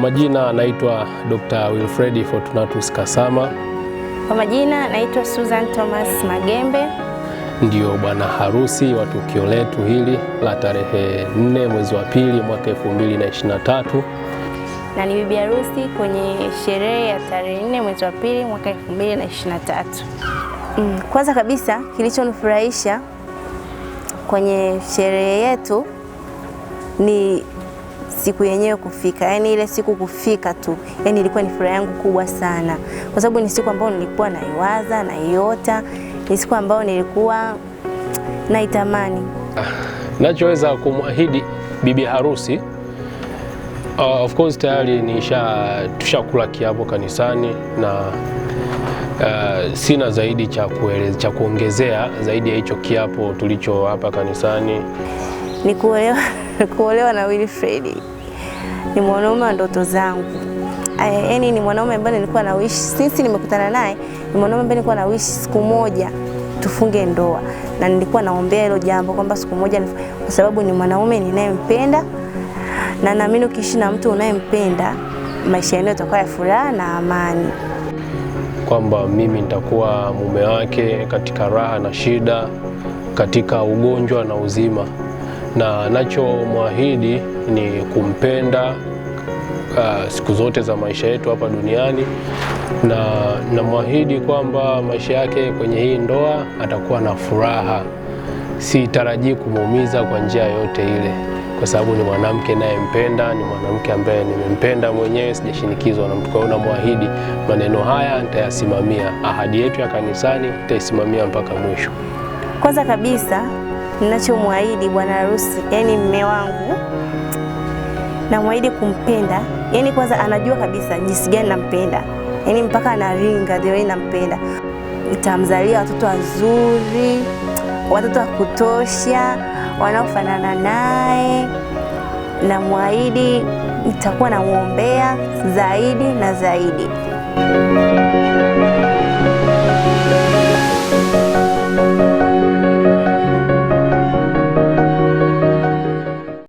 Kwa majina naitwa Dr. Wilfred Fortunatus Kasama. Kwa majina naitwa Suzan Thomas Magembe. Ndio bwana harusi wa tukio letu hili la tarehe 4 mwezi wa pili mwaka 2023. Na ni bibi harusi kwenye sherehe ya tarehe 4 mwezi wa pili mwaka 2023. Kwanza kabisa kilichonifurahisha kwenye sherehe yetu ni siku yenyewe kufika. Yaani ile siku kufika tu, yaani ilikuwa ni furaha yangu kubwa sana. Kwa sababu ni siku ambayo nilikuwa naiwaza, naiota, ni siku ambayo nilikuwa naitamani. Nachoweza kumwahidi bibi harusi, of course tayari tushakula kiapo kanisani na sina zaidi cha kuongezea zaidi ya hicho kiapo tulicho hapa kanisani. Ni kuolewa na Wilfred. Ni mwanaume wa ndoto zangu. Yaani ni mwanaume ambaye nilikuwa na wish, since nimekutana naye, ni mwanaume ambaye nilikuwa na wish siku moja tufunge ndoa. Na nilikuwa naombea hilo jambo kwamba siku moja, kwa sababu ni mwanaume ninayempenda, na naamini ukiishi na mtu unayempenda maisha yenu yatakuwa ya furaha na amani. Kwamba mimi nitakuwa mume wake katika raha na shida, katika ugonjwa na uzima. Na nachomwahidi ni kumpenda siku zote za maisha yetu hapa duniani, na namwahidi kwamba maisha yake kwenye hii ndoa atakuwa na furaha. Sitarajii kumuumiza kwa njia yote ile, kwa sababu ni mwanamke nayempenda, ni mwanamke ambaye nimempenda mwenyewe, sijashinikizwa na mtu. Kwa hiyo namwahidi maneno haya nitayasimamia. Ahadi yetu ya kanisani nitaisimamia mpaka mwisho. Kwanza kabisa ninachomwahidi bwana harusi, yaani mume wangu, namwahidi kumpenda. Yaani kwanza anajua kabisa jinsi gani nampenda, yaani mpaka anaringa the way nampenda. Nitamzalia watoto wazuri, watoto wa kutosha, wanaofanana naye. Namwahidi nitakuwa namuombea zaidi na zaidi.